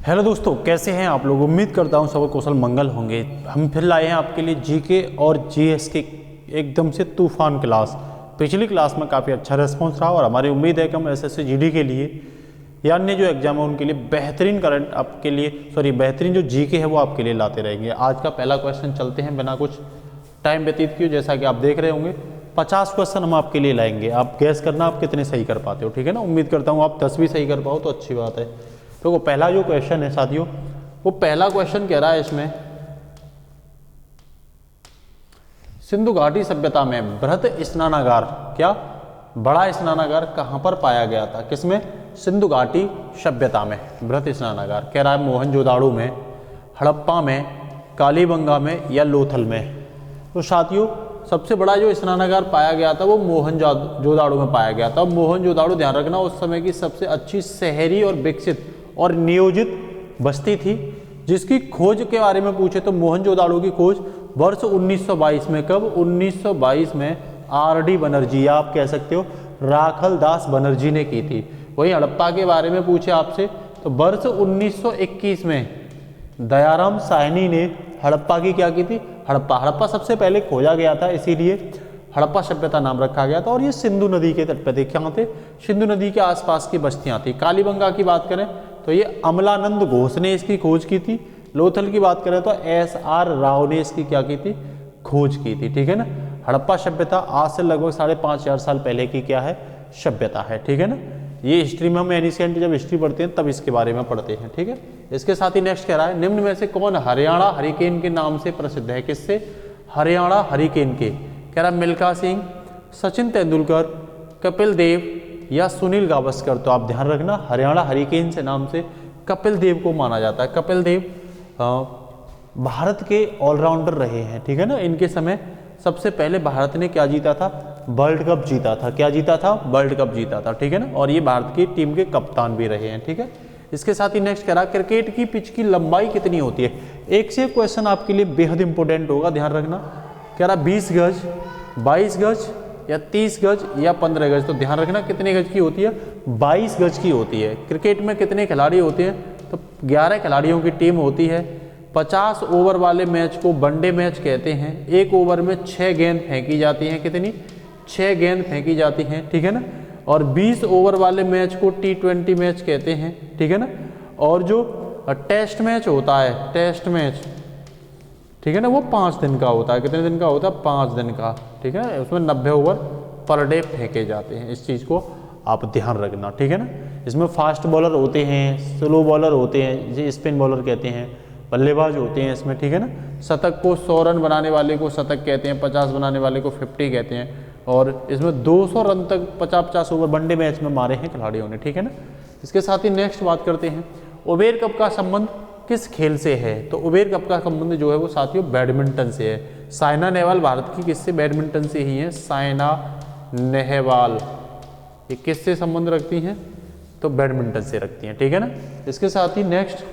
Hello दोस्तों, कैसे हैं आप लोग। उम्मीद करता हूं सब कौशल मंगल होंगे। हम फिर लाए हैं आपके लिए जीके और जीएस के एकदम से तूफान क्लास। पिछली क्लास में काफ़ी अच्छा रिस्पॉन्स रहा और हमारी उम्मीद है कि हम एसएससी जीडी के लिए या अन्य जो एग्जाम है उनके लिए बेहतरीन करंट आपके लिए बेहतरीन जो जीके है वो आपके लिए लाते रहेंगे। आज का पहला क्वेश्चन चलते हैं बिना कुछ टाइम व्यतीत किए। जैसा कि आप देख रहे होंगे 50 क्वेश्चन हम आपके लिए लाएंगे। आप गैस करना आप कितने सही कर पाते हो, ठीक है ना। उम्मीद करता हूँ आप 10 भी सही कर पाओ तो अच्छी बात है। तो पहला जो क्वेश्चन है साथियों, वो पहला क्वेश्चन कह रहा है इसमें सिंधु घाटी सभ्यता में बृहत स्नानागार, क्या बड़ा स्नानागार कहां पर पाया गया था। किसमें? सिंधु घाटी सभ्यता में बृहत स्नानागार। कह रहा है मोहनजोदाड़ो में, हड़प्पा में, कालीबंगा में या लोथल में। तो साथियों सबसे बड़ा जो स्नानागार पाया गया था वो मोहनजोदाड़ो में पाया गया था। मोहनजोदाड़ो ध्यान रखना उस समय की सबसे अच्छी शहरी और विकसित और नियोजित बस्ती थी, जिसकी खोज के बारे में पूछे तो मोहनजोदाड़ो की खोज वर्ष 1922 में, कब? 1922 में आर.डी. बनर्जी, या आप कह सकते हो राखल दास बनर्जी ने की थी। वहीं हड़प्पा के बारे में पूछे आपसे तो वर्ष 1921 में दयाराम साहनी ने हड़प्पा की क्या की थी? हड़प्पा सबसे पहले खोजा गया था, इसीलिए हड़प्पा सभ्यता नाम रखा गया था। और ये सिंधु नदी के तट पे थे। क्या थे? सिंधु नदी के आसपास की बस्तियां थी। कालीबंगा की बात करें तो ये अमलानंद घोष ने इसकी खोज की थी। लोथल की बात करें तो एस.आर. राव ने इसकी क्या की थी? खोज की थी, ठीक है ना। हड़प्पा सभ्यता आज से लगभग 5,500 साल पहले की क्या है? सभ्यता है, ठीक है ना। ये हिस्ट्री में हम एनिसेंट जब हिस्ट्री पढ़ते हैं तब इसके बारे में पढ़ते हैं, ठीक है। इसके साथ ही नेक्स्ट कह रहा है निम्न में से कौन हरियाणा हरिकेन के नाम से प्रसिद्ध है। किससे? हरियाणा हरिकेन के। कह रहा मिल्खा सिंह, सचिन तेंदुलकर, कपिल देव या सुनील गावस्कर। तो आप ध्यान रखना हरियाणा हरिकेन से नाम से कपिल देव को माना जाता है। कपिल देव भारत के ऑलराउंडर रहे हैं, ठीक है ना। इनके समय सबसे पहले भारत ने क्या जीता था? वर्ल्ड कप जीता था। क्या जीता था? वर्ल्ड कप जीता था, ठीक है ना। और ये भारत की टीम के कप्तान भी रहे हैं, ठीक है। इसके साथ ही नेक्स्ट कह रहा क्रिकेट की पिच की लंबाई कितनी होती है। एक से क्वेश्चन आपके लिए बेहद इंपॉर्टेंट होगा, ध्यान रखना। कह रहा 20 गज, 22 गज या 30 गज या 15 गज। तो ध्यान रखना कितने गज की होती है? 22 गज की होती है। क्रिकेट में कितने खिलाड़ी होते हैं? तो 11 खिलाड़ियों की टीम होती है। 50 ओवर वाले मैच को वनडे मैच कहते हैं। एक ओवर में 6 गेंद फेंकी जाती हैं। कितनी? 6 गेंद फेंकी जाती हैं, ठीक है ना। और 20 ओवर वाले मैच को T20 मैच कहते हैं, ठीक है ना। और जो टेस्ट मैच होता है, टेस्ट मैच, ठीक है ना, वो 5 दिन का होता है। कितने दिन का होता है? 5 दिन का, ठीक है। उसमें 90 ओवर पर डे फेंके जाते हैं। इस चीज़ को आप ध्यान रखना, ठीक है ना। इसमें फास्ट बॉलर होते हैं, स्लो बॉलर होते हैं, जिसे स्पिन बॉलर कहते हैं, बल्लेबाज होते हैं इसमें, ठीक है ना। शतक को 100 रन बनाने वाले को शतक कहते हैं, 50 बनाने वाले को 50 कहते हैं। और इसमें 200 रन तक 50-50 ओवर वनडे मैच में मारे हैं खिलाड़ियों ने, ठीक है ना। इसके साथ ही नेक्स्ट बात करते हैं उबेर कप का संबंध किस खेल से है। तो उबेर कप का संबंध जो है वो साथियों बैडमिंटन से है। साइना नेहवाल भारत की किससे? बैडमिंटन से ही है। साइना नेहवाल ये किससे संबंध रखती हैं? तो बैडमिंटन से रखती हैं, ठीक है ना। इसके साथ ही नेक्स्ट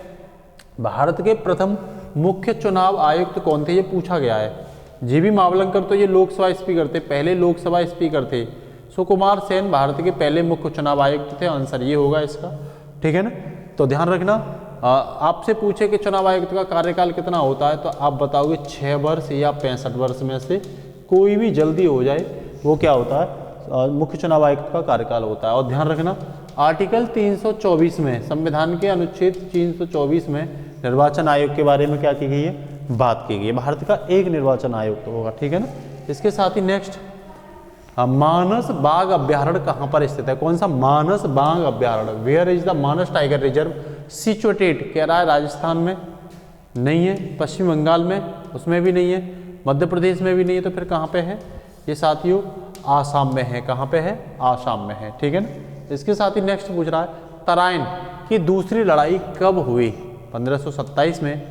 भारत के प्रथम मुख्य चुनाव आयुक्त कौन थे, ये पूछा गया है। जीबी मावलंकर तो ये लोकसभा स्पीकर थे, पहले लोकसभा स्पीकर थे। सुकुमार सेन भारत के पहले मुख्य चुनाव आयुक्त थे। आंसर ये होगा इसका, ठीक है ना। तो ध्यान रखना आपसे पूछे कि चुनाव आयुक्त का कार्यकाल कितना होता है तो आप बताओगे 6 वर्ष या 65 वर्ष में से कोई भी जल्दी हो जाए वो क्या होता है? मुख्य चुनाव आयुक्त का कार्यकाल होता है। और ध्यान रखना आर्टिकल 324 में, संविधान के अनुच्छेद 324 में निर्वाचन आयोग के बारे में क्या की गई है? बात की गई है। भारत का एक निर्वाचन आयोग तो होगा, ठीक है ना। इसके साथ ही नेक्स्ट मानस बाघ अभ्यारण्य कहाँ पर स्थित है। कौन सा? मानस बाघ अभ्यारण्य। Where is the Manas tiger reserve situated. कह रहा है राजस्थान में नहीं है, पश्चिम बंगाल में उसमें भी नहीं है, मध्य प्रदेश में भी नहीं है, तो फिर कहाँ पे है? ये साथियों आसाम में है। कहाँ पे है? आसाम में है, ठीक है ना। इसके साथ ही नेक्स्ट पूछ रहा है तराइन की दूसरी लड़ाई कब हुई। 1527 में,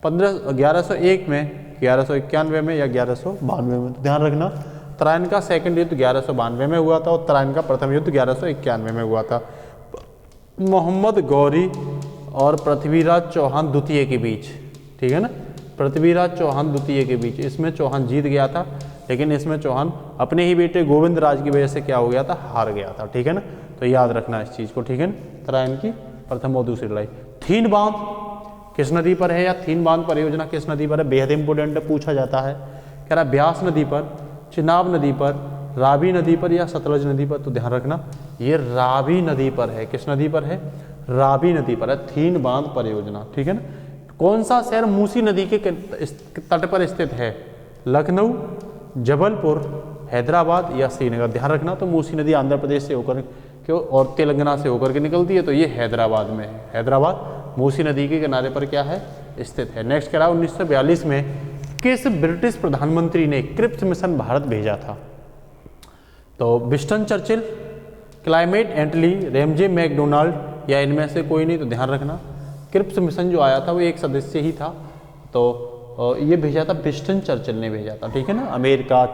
1101 में, 1191 में या 1192 में। तो ध्यान रखना तराइन का सेकंड युद्ध 1192 में हुआ था और तराइन का प्रथम युद्ध 1191 में हुआ था। मोहम्मद गौरी और पृथ्वीराज चौहान द्वितीय के बीच, ठीक है ना। पृथ्वीराज चौहान द्वितीय के बीच, इसमें चौहान जीत गया था, लेकिन इसमें चौहान अपने ही बेटे गोविंद राज की वजह से क्या हो गया था? हार गया था, ठीक है ना। तो याद रखना इस चीज़ को, ठीक है ना। तराइन की प्रथम और दूसरी लड़ाई। थीन बांध किस नदी पर है, या थीन बांध परियोजना किस नदी पर है, बेहद इंपोर्टेंट पूछा जाता है। कह रहा ब्यास नदी पर, चिनाब नदी पर, रावी नदी पर या सतलज नदी पर। तो ध्यान रखना ये रावी नदी पर है। किस नदी पर है, रावी नदी पर है थीन बांध परियोजना, ठीक है ना। कौन सा शहर मूसी नदी के तट पर स्थित है, लखनऊ, जबलपुर, हैदराबाद या श्रीनगर। ध्यान रखना तो मूसी नदी आंध्र प्रदेश से होकर क्यों और तेलंगाना से होकर के निकलती है, तो ये हैदराबाद में है। हैदराबाद मूसी नदी के किनारे पर क्या है, स्थित है। नेक्स्ट कह रहा 1942 में किस ब्रिटिश प्रधानमंत्री ने क्रिप्स मिशन भारत भेजा था। तो विंस्टन चर्चिल, क्लाइमेट एटली, रेमजे मैकडोनाल्ड या इनमें से कोई नहीं। तो ध्यान रखना क्रिप्स मिशन जो आया था वो एक सदस्य ही था, तो ये भेजा था विंस्टन चर्चिल ने भेजा था, ठीक है ना। अमेरिका,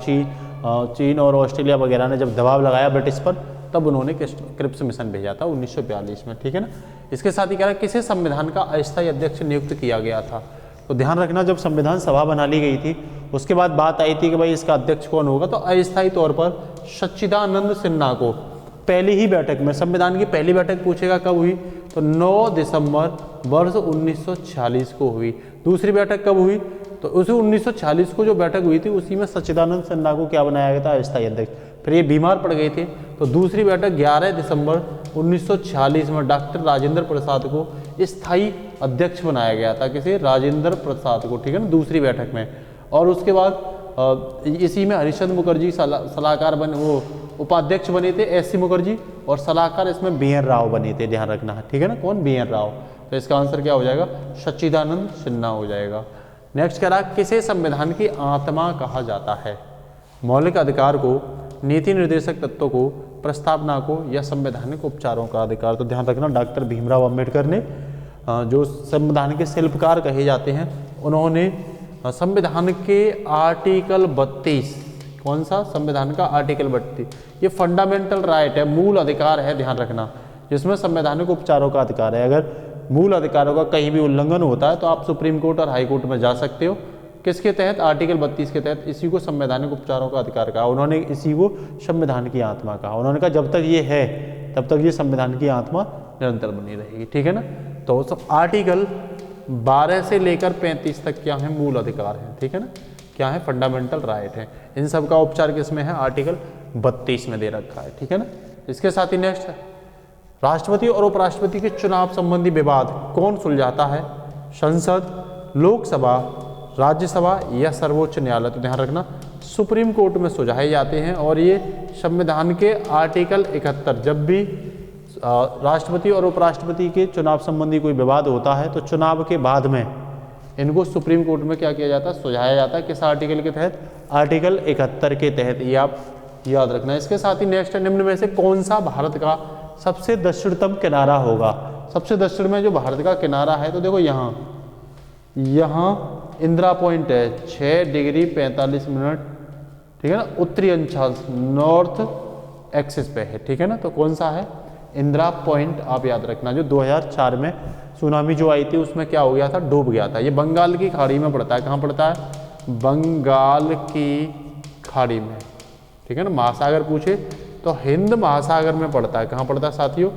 चीन और ऑस्ट्रेलिया वगैरह ने जब दबाव लगाया ब्रिटिश पर, तब उन्होंने क्रिप्स मिशन भेजा था 1942 में, ठीक है ना। इसके साथ ही कह रहा किसे संविधान का अस्थायी अध्यक्ष नियुक्त किया गया था। तो ध्यान रखना जब संविधान सभा बना ली गई थी उसके बाद बात आई थी कि भाई इसका अध्यक्ष कौन होगा, तो अस्थायी तौर पर सच्चिदानंद सिन्हा को पहली ही बैठक में, संविधान की पहली बैठक पूछेगा कब हुई, तो 9 दिसंबर वर्ष 1946 को हुई। दूसरी बैठक कब हुई, तो उसी 1946 को जो बैठक हुई थी उसी में सच्चिदानंद सिन्हा को क्या बनाया गया था, अस्थायी अध्यक्ष। फिर ये बीमार पड़ गए थे, तो दूसरी बैठक 11 दिसंबर 1946 में डॉक्टर राजेंद्र प्रसाद को स्थायी अध्यक्ष बनाया गया था। किसे, राजेंद्र प्रसाद को, ठीक है ना, दूसरी बैठक में। और उसके बाद इसी में हरिश्चंद्र मुखर्जी सलाहकार बने, वो उपाध्यक्ष बने थे एस सी मुखर्जी, और सलाहकार इसमें बी.एन. राव बने थे। ध्यान रखना है, ठीक है ना, कौन, बी.एन. राव। तो इसका आंसर क्या हो जाएगा, सच्चिदानंद सिन्हा हो जाएगा। नेक्स्ट कह रहा किसे संविधान की आत्मा कहा जाता है, मौलिक अधिकार को, नीति निर्देशक तत्वों को, प्रस्तावना को या संवैधानिक उपचारों का अधिकार। तो ध्यान रखना डॉक्टर भीमराव अंबेडकर ने, जो संविधान के शिल्पकार कहे जाते हैं, उन्होंने संविधान के आर्टिकल 32, कौन सा, संविधान का आर्टिकल 32, ये फंडामेंटल राइट है, मूल अधिकार है, ध्यान रखना, जिसमें संवैधानिक उपचारों का अधिकार है। अगर मूल अधिकारों का कहीं भी उल्लंघन होता है तो आप सुप्रीम कोर्ट और हाई कोर्ट में जा सकते हो। किसके तहत, आर्टिकल 32 के तहत। इसी को संवैधानिक उपचारों का अधिकार कहा उन्होंने, इसी को संविधान की आत्मा कहा। उन्होंने कहा जब तक ये है तब तक ये संविधान की आत्मा निरंतर बनी रहेगी, ठीक है ना। तो सब आर्टिकल 12 से लेकर 35 तक क्या है, मूल अधिकार है, ठीक है ना, क्या है, फंडामेंटल राइट है। इन सब का उपचार किस में है, आर्टिकल 32 में दे रखा है, ठीक है ना। इसके साथ ही नेक्स्ट है राष्ट्रपति और उपराष्ट्रपति के चुनाव संबंधी विवाद कौन सुलझाता है, संसद, लोकसभा, राज्यसभा या सर्वोच्च न्यायालय। तो ध्यान रखना सुप्रीम कोर्ट में सुलझाए जाते हैं। और ये संविधान के आर्टिकल 71, जब भी राष्ट्रपति और उपराष्ट्रपति के चुनाव संबंधी कोई विवाद होता है तो चुनाव के बाद में इनको सुप्रीम कोर्ट में क्या किया जाता है, सुलझाया जाता है। किस आर्टिकल के तहत, आर्टिकल 71 के तहत, ये आप याद रखना। इसके साथ ही नेक्स्ट है निम्न में से कौन सा भारत का सबसे दक्षिणतम किनारा होगा। सबसे दक्षिण में जो भारत का किनारा है, तो देखो यहाँ इंदिरा पॉइंट है 6 डिग्री 45 मिनट, ठीक है ना, उत्तरी अंशांश नॉर्थ एक्सिस पे है, ठीक है ना। तो कौन सा है, इंदिरा पॉइंट, आप याद रखना। जो 2004 में सुनामी जो आई थी उसमें क्या हो गया था, डूब गया था। ये बंगाल की खाड़ी में पड़ता है। कहाँ पड़ता है, बंगाल की खाड़ी में, ठीक है ना। महासागर पूछे तो हिंद महासागर में पड़ता है। कहाँ पड़ता है साथियों,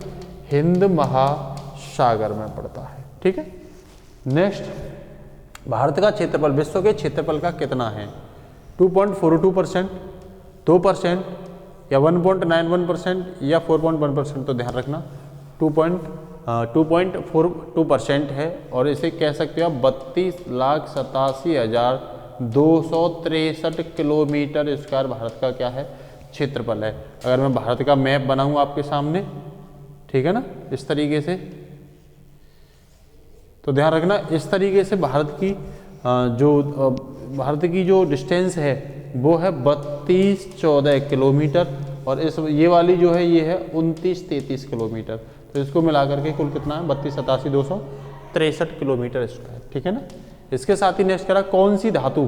हिंद महासागर में पड़ता है, ठीक है। नेक्स्ट, भारत का क्षेत्रफल विश्व के क्षेत्रफल का कितना है, 2.42%, 2% या 1.91% या 4.1%। तो ध्यान रखना 2.42% है। और इसे कह सकते हो आप 32,87,263 किलोमीटर स्क्वायर भारत का क्या है, क्षेत्रफल है। अगर मैं भारत का मैप बनाऊं आपके सामने, ठीक है ना, इस तरीके से, तो ध्यान रखना इस तरीके से भारत की जो डिस्टेंस है वो है 3214 किलोमीटर। और इस ये वाली जो है ये है 2933 किलोमीटर। तो इसको मिलाकर के कुल कितना है, 32,87,263 किलोमीटर स्क्वायर, ठीक है ना। इसके साथ ही नेक्स्ट करा कौन सी धातु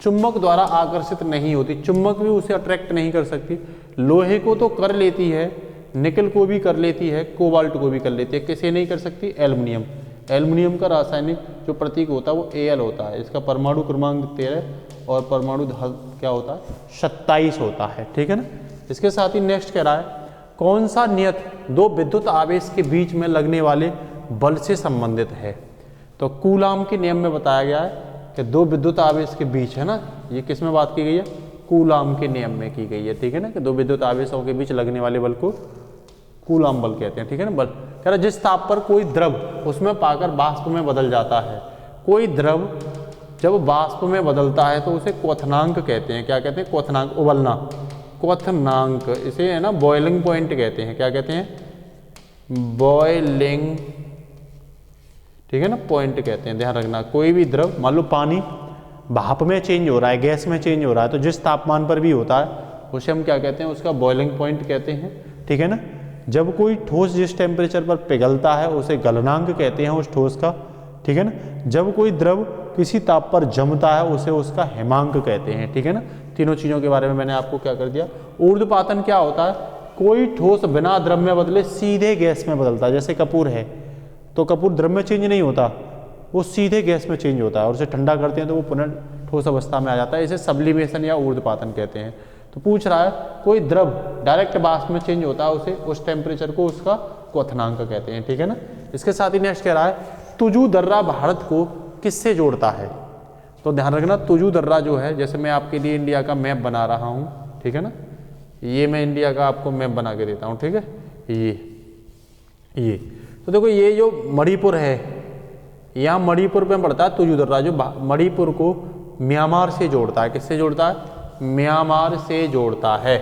चुंबक द्वारा आकर्षित नहीं होती, चुंबक भी उसे अट्रैक्ट नहीं कर सकती। लोहे को तो कर लेती है, निकल को भी कर लेती है, कोबाल्ट को भी कर लेती है, किसे नहीं कर सकती, एल्युमिनियम। एल्युमिनियम का रासायनिक जो प्रतीक होता है वो Al होता है। इसका परमाणु क्रमांक 13 और परमाणु क्या होता है, 27 होता है, ठीक है ना। इसके साथ ही नेक्स्ट कह रहा है कौन सा नियत दो विद्युत आवेश के बीच में लगने वाले बल से संबंधित है। तो कूलाम के नियम में बताया गया है कि दो विद्युत आवेश के बीच, है ना, ये किस में बात की गई है, कूलाम के नियम में की गई है, ठीक है ना, कि दो विद्युत आवेशों के बीच लगने वाले बल को कूलाम बल कहते हैं, ठीक है ना। बल कह रहा जिस ताप पर कोई द्रव उसमें पाकर वाष्प में बदल जाता है, कोई द्रव जब वाष्प में बदलता है तो उसे क्वथनांक कहते हैं। क्या कहते हैं, क्वथनांक, उबलना, क्वथनांक, इसे है ना बॉइलिंग पॉइंट कहते हैं। क्या कहते हैं, बॉइलिंग, ठीक है ना, पॉइंट कहते हैं। ध्यान रखना, कोई भी द्रव, मान लो पानी भाप में चेंज हो रहा है, गैस में चेंज हो रहा है, तो जिस तापमान पर भी होता है उसे हम क्या कहते हैं, उसका बॉइलिंग पॉइंट कहते हैं, ठीक है ना। जब कोई ठोस जिस टेम्परेचर पर पिघलता है उसे गलनांक कहते हैं उस ठोस का, ठीक है ना। जब कोई द्रव किसी ताप पर जमता है उसे उसका हिमांक कहते हैं, ठीक है ना। तीनों चीज़ों के बारे में मैंने आपको क्या कर दिया। ऊर्ध्वपातन क्या होता है, कोई ठोस बिना द्रव में बदले सीधे गैस में बदलता है। जैसे कपूर है तो कपूर द्रव में चेंज नहीं होता, वो सीधे गैस में चेंज होता है और उसे ठंडा करते हैं तो वो पुनः ठोस अवस्था में आ जाता है। इसे सब्लिमेशन या ऊर्ध्वपातन कहते हैं। तो पूछ रहा है कोई द्रव डायरेक्ट वाष्प में चेंज होता है उसे, उस टेम्परेचर को उसका क्वथनांक कहते हैं, ठीक है ना। इसके साथ ही नेक्स्ट कह रहा है तुजू दर्रा भारत को किससे जोड़ता है। तो ध्यान रखना, तुजू दर्रा जो है, जैसे मैं आपके लिए इंडिया का मैप बना रहा हूँ, ठीक है ना, ये मैं इंडिया का आपको मैप बना के देता हूँ, ठीक है, ये तो देखो ये जो मणिपुर है, यहाँ मणिपुर में पड़ता है तुजू दर्रा, जो मणिपुर को म्यांमार से जोड़ता है। किससे जोड़ता है, म्यांमार से जोड़ता है।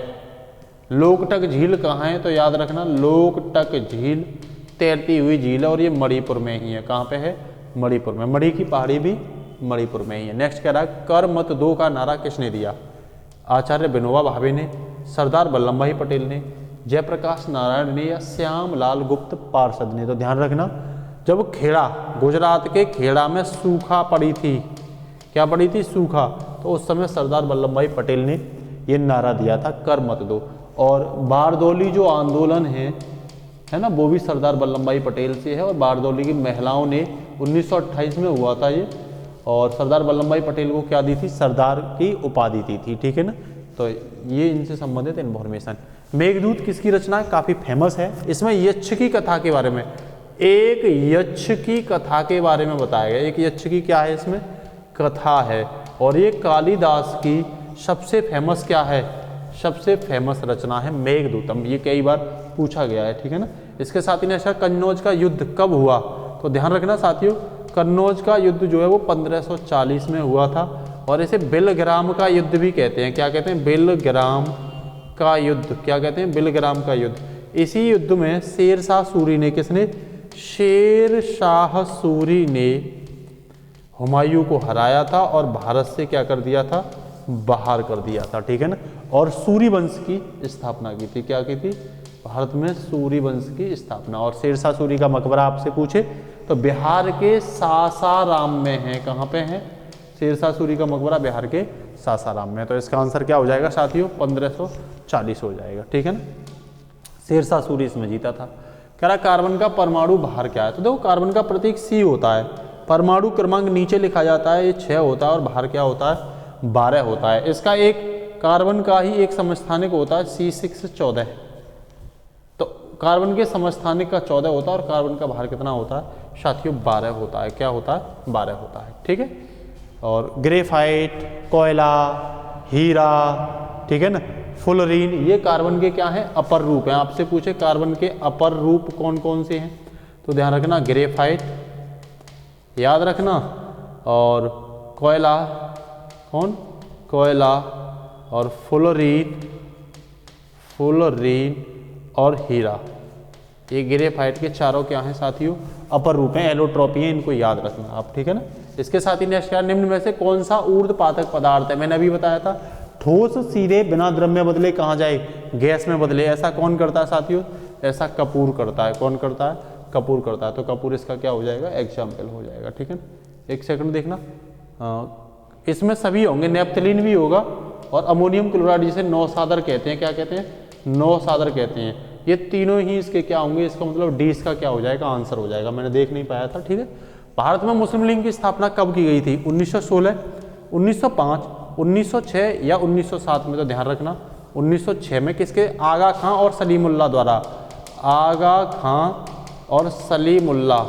लोकटक झील कहाँ है, तो याद रखना लोकटक झील तैरती हुई झील है और ये मणिपुर में ही है। कहाँ पे है, मणिपुर में। मणि की पहाड़ी भी मणिपुर में ही है। नेक्स्ट कह रहा है कर मत दो का नारा किसने दिया। आचार्य विनोबा भावे ने, सरदार वल्लभ भाई पटेल ने, जयप्रकाश नारायण ने या श्यामलाल गुप्त पार्षद ने। तो ध्यान रखना, जब खेड़ा, गुजरात के खेड़ा में सूखा पड़ी थी, क्या पड़ी थी, सूखा, तो उस समय सरदार वल्लभ भाई पटेल ने ये नारा दिया था, कर मत दो। और बारदौली जो आंदोलन है ना, वो भी सरदार वल्लभ भाई पटेल से है। और बारदौली की महिलाओं ने 1928 में हुआ था ये, और सरदार वल्लभ भाई पटेल को क्या दी थी, सरदार की उपाधि दी थी, ठीक है ना। तो ये इनसे संबंधित इन्फॉर्मेशन। मेघदूत किसकी रचना है, काफ़ी फेमस है। इसमें यक्ष की कथा के बारे में, एक यक्ष की कथा के बारे में बताया गया। एक यक्ष की क्या है, इसमें कथा है। और ये कालिदास की सबसे फेमस क्या है, सबसे फेमस रचना है मेघदूतम। ये कई बार पूछा गया है, ठीक है ना। इसके साथ ही नेक्स्ट, कन्नौज का युद्ध कब हुआ। तो ध्यान रखना साथियों, कन्नौज का युद्ध जो है वो 1540 में हुआ था। और इसे बिलग्राम का युद्ध भी कहते हैं। क्या कहते हैं, बिलग्राम का युद्ध। क्या कहते हैं, बिलग्राम का युद्ध। इसी युद्ध में शेरशाह सूरी ने, किसने, शेरशाह सूरी ने हुमायूं को हराया था और भारत से क्या कर दिया था, बाहर कर दिया था, ठीक है ना। और सूरी वंश की स्थापना की थी। क्या की थी, भारत में सूरी वंश की स्थापना। और शेरशाह सूरी का मकबरा आपसे पूछे तो बिहार के सासाराम में है। कहाँ पे है, शेरशाह सूरी का मकबरा बिहार के सासाराम में। तो इसका आंसर क्या हो जाएगा साथियों, 1540 हो जाएगा, ठीक है ना। शेरशाह सूरी इसमें जीता था। कह रहा कार्बन का परमाणु भार क्या है। तो देखो कार्बन का प्रतीक C होता है, परमाणु क्रमांक नीचे लिखा जाता है, ये 6 होता है, और भार क्या होता है, 12 होता है। इसका एक कार्बन का ही एक समस्थानिक होता है C6 14। तो कार्बन के समस्थानिक का 14 होता है और कार्बन का भार कितना होता है साथियों, 12 होता है। क्या होता है, 12 होता है, ठीक है। और ग्रेफाइट, कोयला, हीरा, ठीक है ना, फुलरीन, ये कार्बन के क्या हैं, अपर रूप हैं। आपसे पूछे कार्बन के अपर रूप कौन कौन से हैं, तो ध्यान रखना ग्रेफाइट याद रखना, और कोयला, कौन, कोयला, और फुलरीन और हीरा। ये ग्रेफाइट के चारों क्या हैं साथियों, अपर रूप हैं, एलोट्रॉपी हैं, इनको याद रखना आप, ठीक है ना। इसके साथ ही नेक्स्ट, निम्न में से कौन सा ऊर्ध्वपातक पदार्थ है। मैंने अभी बताया था, ठोस सीधे बिना द्रव में बदले कहाँ जाए, गैस में बदले। ऐसा कौन करता है साथियों, ऐसा कपूर करता है। कौन करता है, कपूर करता है। तो कपूर इसका क्या हो जाएगा, एग्जाम्पल हो जाएगा, ठीक है। एक सेकंड देखना, इसमें सभी होंगे, नेप्थलीन भी होगा, और अमोनियम क्लोराइड जिसे नौसादर कहते हैं। क्या कहते हैं, नौसादर कहते हैं। ये तीनों ही इसके क्या होंगे, इसका मतलब डी इसका क्या हो जाएगा, आंसर हो जाएगा। मैंने देख नहीं पाया था, ठीक है। भारत में मुस्लिम लीग की स्थापना कब की गई थी, 1916, 1905, 1906 या 1907 में। तो ध्यान रखना 1906 में। किसके, आगा खां और सलीमुल्लाह द्वारा, आगा खां और सलीमुल्लाह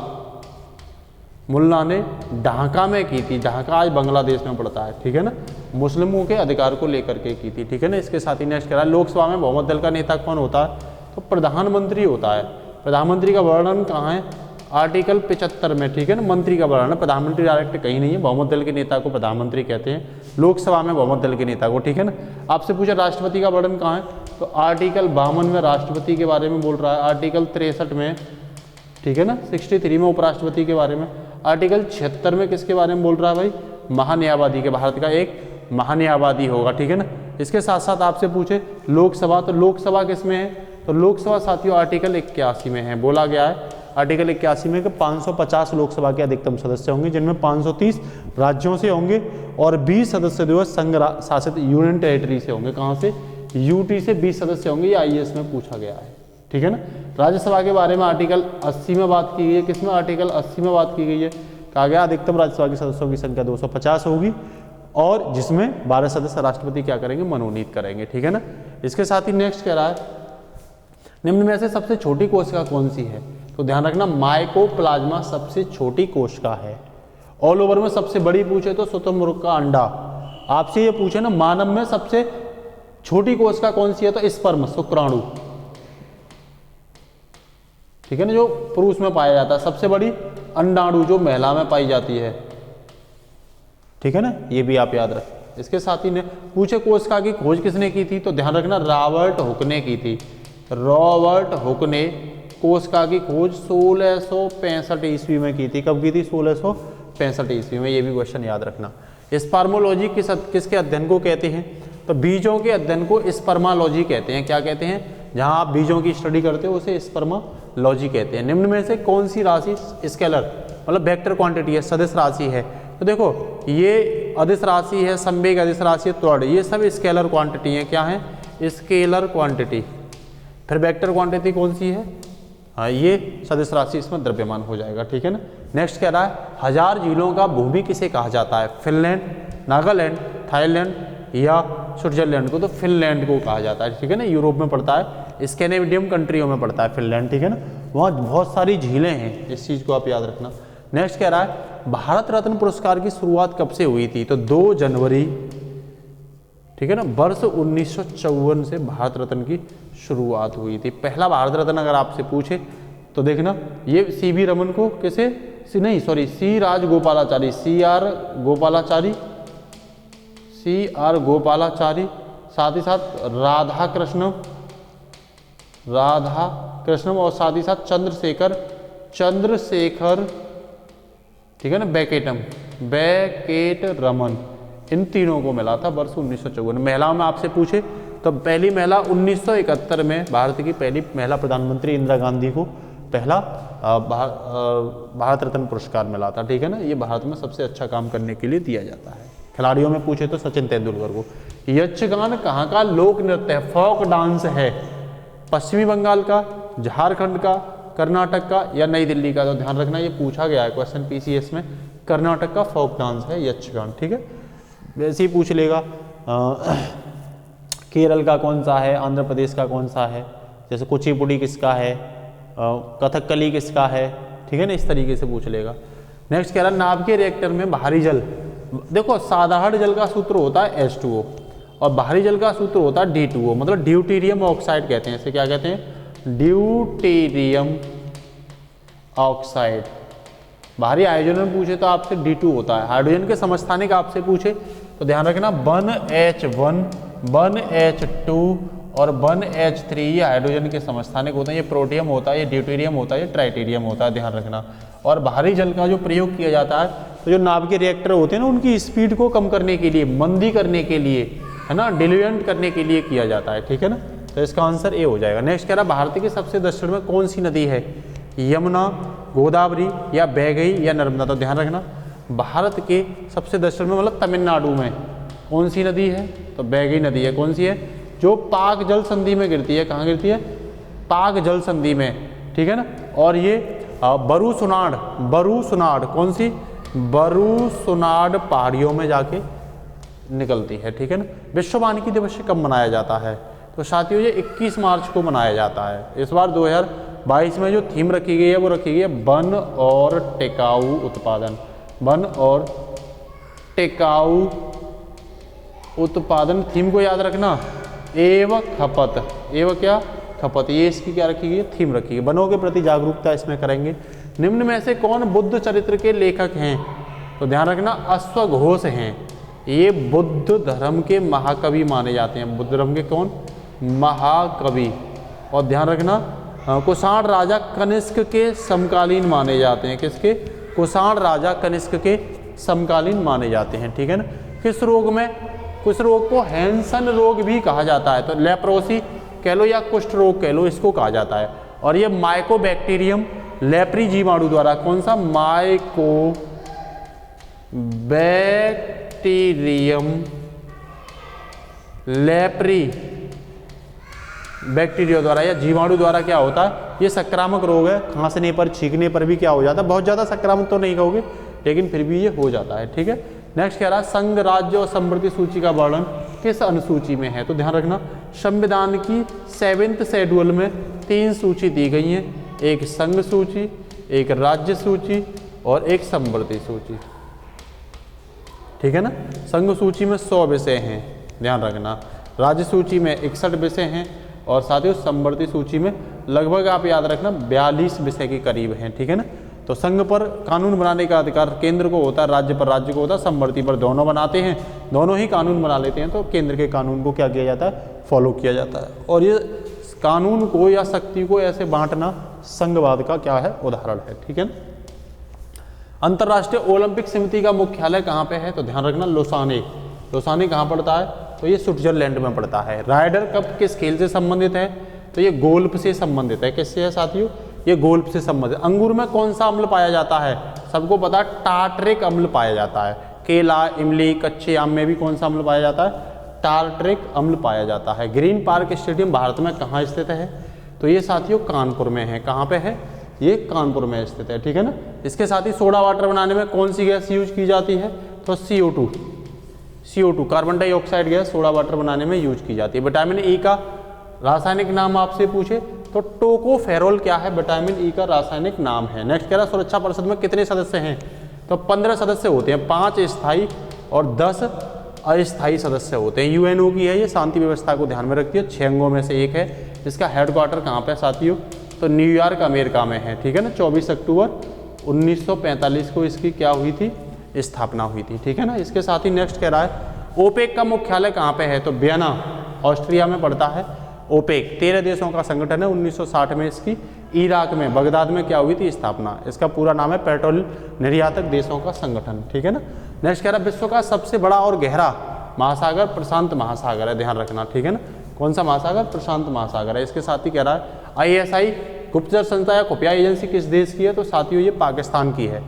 मुल्ला ने ढाका में की थी। ढाका आज बांग्लादेश में पड़ता है, ठीक है ना, मुस्लिमों के अधिकार को लेकर के की थी, ठीक है ना। इसके साथ ही नेक्स्ट कह रहा है लोकसभा में बहुमत दल का नेता कौन होता है, तो प्रधानमंत्री होता है। प्रधानमंत्री का वर्णन कहाँ है, आर्टिकल 75 में, ठीक है ना। मंत्री का वर्णन, प्रधानमंत्री डायरेक्ट कहीं नहीं है, बहुमत दल के नेता को प्रधानमंत्री कहते हैं, लोकसभा में बहुमत दल के नेता को, ठीक है ना। आपसे पूछा राष्ट्रपति का वर्णन कहाँ है, तो आर्टिकल 52 में राष्ट्रपति के बारे में बोल रहा है, आर्टिकल 63 में, ठीक है ना, 63 में उपराष्ट्रपति के बारे में, आर्टिकल 76 में किसके बारे में बोल रहा है भाई, महान्यायवादी के, भारत का एक महान्यायवादी होगा, ठीक है ना। इसके साथ साथ आपसे पूछे लोकसभा, तो लोकसभा किस में है, तो लोकसभा साथियों आर्टिकल 81 में है। बोला गया है आर्टिकल 81 में कि 550 लोकसभा के अधिकतम सदस्य होंगे, जिनमें 530 राज्यों से होंगे और 20 सदस्य जो है संघ शासित यूनियन टेरिटरी से होंगे। कहाँ से, यूटी से 20 सदस्य होंगे, ये आईएएस में पूछा गया है, ठीक है ना। राज्यसभा के बारे में आर्टिकल 80 में बात की गई है, किसमें, आर्टिकल 80 में बात की गई है। कहा गया अधिकतम राज्यसभा के सदस्यों की संख्या 250 होगी और जिसमें 12 सदस्य राष्ट्रपति क्या करेंगे, मनोनीत करेंगे, ठीक है ना। इसके साथ ही नेक्स्ट कह रहा है निम्न में से सबसे छोटी कोशिका कौन सी है, तो ध्यान रखना माइकोप्लाज्मा सबसे छोटी कोशिका है। ऑल ओवर में सबसे बड़ी पूछे तो शुतुरमुर्ग का अंडा। आपसे ये पूछे ना मानव में सबसे छोटी कोशिका कौन सी है, तो स्पर्म, शुक्राणु, ठीक है ना, जो पुरुष में पाया जाता है। सबसे बड़ी अंडाणु जो महिला में पाई जाती है, ठीक है ना, ये भी आप याद रखें। इसके साथ ही ने पूछे कोशिका की खोज किसने की थी, तो ध्यान रखना रॉबर्ट हुक ने की थी। रॉबर्ट हुक ने कोशिका की खोज 1665 ईस्वी में की थी। कब की थी, 1665 ईस्वी में, ये भी क्वेश्चन याद रखना। स्पर्मोलॉजी किसके अध्ययन को कहते हैं, तो बीजों के अध्ययन को स्पर्मालॉजी कहते हैं। क्या कहते हैं, जहां आप बीजों की स्टडी करते हो उसे स्पर्मालॉजी कहते हैं। निम्न में से कौन सी राशि स्केलर मतलब वेक्टर क्वांटिटी है, सदिश राशि है, तो देखो ये अदिश राशि है, संवेग अदिश राशि है, त्वरण, ये सब स्केलर क्वांटिटी है। क्या है, स्केलर क्वांटिटी। फिर वेक्टर क्वांटिटी कौन सी है, हाँ ये सदिश राशि इसमें द्रव्यमान हो जाएगा, ठीक है ना। नेक्स्ट कह रहा है 1000 झीलों का भूमि किसे कहा जाता है, फिनलैंड, नागालैंड, थाईलैंड या स्विट्जरलैंड को, तो फिनलैंड को कहा जाता है, ठीक है ना। यूरोप में पड़ता है, स्कैंडिनेवियन कंट्रियों में पड़ता है फिनलैंड, ठीक है ना। वहाँ बहुत सारी झीलें हैं, इस चीज़ को आप याद रखना। नेक्स्ट कह रहा है भारत रत्न पुरस्कार की शुरुआत कब से हुई थी, तो 2 जनवरी, ठीक है ना, वर्ष 1954 से भारत रत्न की शुरुआत हुई थी। पहला भारत रत्न अगर आपसे पूछे तो देखना ये सीवी रमन को किसे, सी राजगोपालाचारी, CR गोपालाचारी, साथ ही साथ राधा कृष्णम और साथ ही साथ चंद्रशेखर, ठीक है ना, बेकेट रमन, इन तीनों को मिला था वर्ष 1954। महिलाओं में आपसे पूछे तो पहली महिला 1971 में भारत की पहली महिला प्रधानमंत्री इंदिरा गांधी को पहला भारत रत्न पुरस्कार मिला था, ठीक है ना। ये भारत में सबसे अच्छा काम करने के लिए दिया जाता है। खिलाड़ियों में पूछे तो सचिन तेंदुलकर को। यक्षगान कहाँ का लोक नृत्य है, फोक डांस है, पश्चिमी बंगाल का, झारखंड का, कर्नाटक का या नई दिल्ली का, तो ध्यान रखना ये पूछा गया है क्वेश्चन PCS में, कर्नाटक का फोक डांस है यक्षगान, ठीक है। वैसे ही पूछ लेगा केरल का कौन सा है, आंध्र प्रदेश का कौन सा है, जैसे कुचिपुड़ी किसका है, कथकली किसका है, ठीक है ना, इस तरीके से पूछ लेगा। नेक्स्ट कह रहा है नाभिकीय रिएक्टर में भारी जल, देखो साधारण जल का सूत्र होता है H2O और भारी जल का सूत्र होता है D2O, मतलब ड्यूटेरियम ऑक्साइड कहते हैं, इसे क्या कहते हैं, ड्यूटेरियम ऑक्साइड। भारी हाइड्रोजन में पूछे तो आपसे D2 होता है। हाइड्रोजन के समस्थानिक आपसे पूछे तो ध्यान रखना 1H1, 1H2 और 1H3 ये हाइड्रोजन के समस्थानिक होते हैं। ये प्रोटियम होता है, ये ड्यूटेरियम होता है, ये ट्राइटेरियम होता है, ध्यान रखना। और भारी जल का जो प्रयोग किया जाता है तो जो नाभिकीय रिएक्टर होते हैं ना उनकी स्पीड को कम करने के लिए, मंदी करने के लिए, है ना, डिल्यूएंट करने के लिए किया जाता है, ठीक है ना। तो इसका आंसर ए हो जाएगा। नेक्स्ट कह रहा है भारत के सबसे दक्षिण में कौन सी नदी है, यमुना, गोदावरी या बैगई या नर्मदा, तो ध्यान रखना भारत के सबसे दक्षिण में मतलब तमिलनाडु में कौन सी नदी है, तो बैगई नदी है। कौन सी है, जो पाक जल संधि में गिरती है, कहाँ गिरती है, पाक जल संधि में, ठीक है ना। और ये बरूसुनाड, कौन सी, बरूसुनाड पहाड़ियों में जाके निकलती है, ठीक है ना। विश्व वानिकी दिवस कब मनाया जाता है, तो साथियों ये 21 मार्च को मनाया जाता है। इस बार 22 में जो थीम रखी गई है वो रखी गई है वन और टिकाऊ उत्पादन। वन और टिकाऊ उत्पादन, थीम को याद रखना, एवं खपत, एवं क्या खपत, ये इसकी क्या रखी गई है, थीम रखी गई। वनों के प्रति जागरूकता इसमें करेंगे। निम्न में से कौन बुद्ध चरित्र के लेखक हैं? तो ध्यान रखना अश्वघोष हैं। ये बुद्ध धर्म के महाकवि माने जाते हैं। बुद्ध धर्म के कौन? महाकवि। और ध्यान रखना कुषाण राजा कनिष्क के समकालीन माने जाते हैं। किसके? कुषाण राजा कनिष्क के समकालीन माने जाते हैं। ठीक है ना। किस रोग में? कुछ रोग को हैंसन रोग भी कहा जाता है। तो लेप्रोसी कह लो या कुष्ठ रोग कह लो, इसको कहा जाता है। और ये माइकोबैक्टीरियम लेप्री जीवाणु द्वारा, कौन सा? माइकोबैक्टीरियम लेप्री बैक्टीरिया द्वारा या जीवाणु द्वारा क्या होता है? ये संक्रामक रोग है। खांसने पर, छींकने पर भी क्या हो जाता है? बहुत ज़्यादा संक्रामक तो नहीं कहोगे, लेकिन फिर भी ये हो जाता है। ठीक है। नेक्स्ट कह रहा है संघ, राज्य और समृद्धि सूची का वर्णन किस अनुसूची में है? तो ध्यान रखना संविधान की 7th शेड्यूल में 3 सूची दी गई हैं। एक संघ सूची, एक राज्य सूची और एक समृद्धि सूची। ठीक है ना। संघ सूची में 100 विषय हैं, ध्यान रखना। राज्य सूची में 61 विषय हैं और साथ ही समृद्धि सूची में लगभग आप याद रखना 42 विषय के करीब हैं। ठीक है ना। तो संघ पर कानून बनाने का अधिकार केंद्र को होता है, राज्य पर राज्य को होता है, समवर्ती पर दोनों बनाते हैं, दोनों ही कानून बना लेते हैं। तो केंद्र के कानून को क्या किया जाता है? फॉलो किया जाता है। और ये कानून को या शक्ति को ऐसे बांटना संघवाद का क्या है? उदाहरण है। ठीक है ना। अंतर्राष्ट्रीय ओलंपिक समिति का मुख्यालय कहाँ पे है? तो ध्यान रखना लोसाने। लोसाने कहाँ पड़ता है? तो ये स्विट्जरलैंड में पड़ता है। राइडर कप किस खेल से संबंधित है? तो ये गोल्फ से संबंधित है। किससे है साथियों? ये गोल्फ से संबंधित। अंगूर में कौन सा अम्ल पाया जाता है? सबको पता है टार्टरिक अम्ल पाया जाता है। केला, इमली, कच्चे आम में भी कौन सा अम्ल पाया जाता है? टार्टरिक अम्ल पाया जाता है। ग्रीन पार्क स्टेडियम भारत में कहाँ स्थित है? तो ये साथियों कानपुर में है। कहाँ पे है? ये कानपुर में स्थित है। ठीक है ना। इसके साथ ही सोडा वाटर बनाने में कौन सी गैस यूज की जाती है? तो CO2 carbon dioxide gas soda water बनाने में यूज की जाती है। विटामिन ई का रासायनिक नाम आपसे पूछे तो टोकोफेरोल क्या है? विटामिन ई का रासायनिक नाम है। नेक्स्ट कह रहा सुरक्षा परिषद में कितने सदस्य हैं? तो 15 सदस्य होते हैं, 5 स्थायी और 10 अस्थायी सदस्य होते हैं। यूएनओ की है ये, शांति व्यवस्था को ध्यान में रखती है, 6 अंगों में से एक है। इसका हेडक्वार्टर कहाँ पे साथियों? तो न्यूयॉर्क अमेरिका में है। ठीक है ना। 24 अक्टूबर 1945 को इसकी क्या हुई थी? स्थापना हुई थी। ठीक है ना। इसके साथ ही नेक्स्ट कह रहा है ओपेक का मुख्यालय कहाँ पे है? तो वियना ऑस्ट्रिया में पड़ता है। ओपेक 13 देशों का संगठन है। 1960 में इसकी इराक में बगदाद में क्या हुई थी? स्थापना। इसका पूरा नाम है पेट्रोल निर्यातक देशों का संगठन। ठीक है ना। नेक्स्ट कह रहा है विश्व का सबसे बड़ा और गहरा महासागर प्रशांत महासागर है। ध्यान रखना। ठीक है ना। कौन सा महासागर? प्रशांत महासागर है। इसके साथ ही कह रहा है ISI गुप्तचर संस्था या खुफिया एजेंसी किस देश की है? तो साथियों ये पाकिस्तान की है।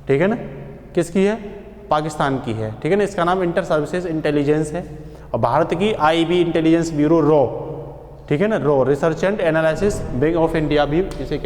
ठीक है ना। किसकी है? पाकिस्तान की है। ठीक है ना। इसका नाम इंटर सर्विसेज इंटेलिजेंस है। और भारत की IB इंटेलिजेंस ब्यूरो रॉ, ठीक है ना, raw research and analysis wing of India भी इसे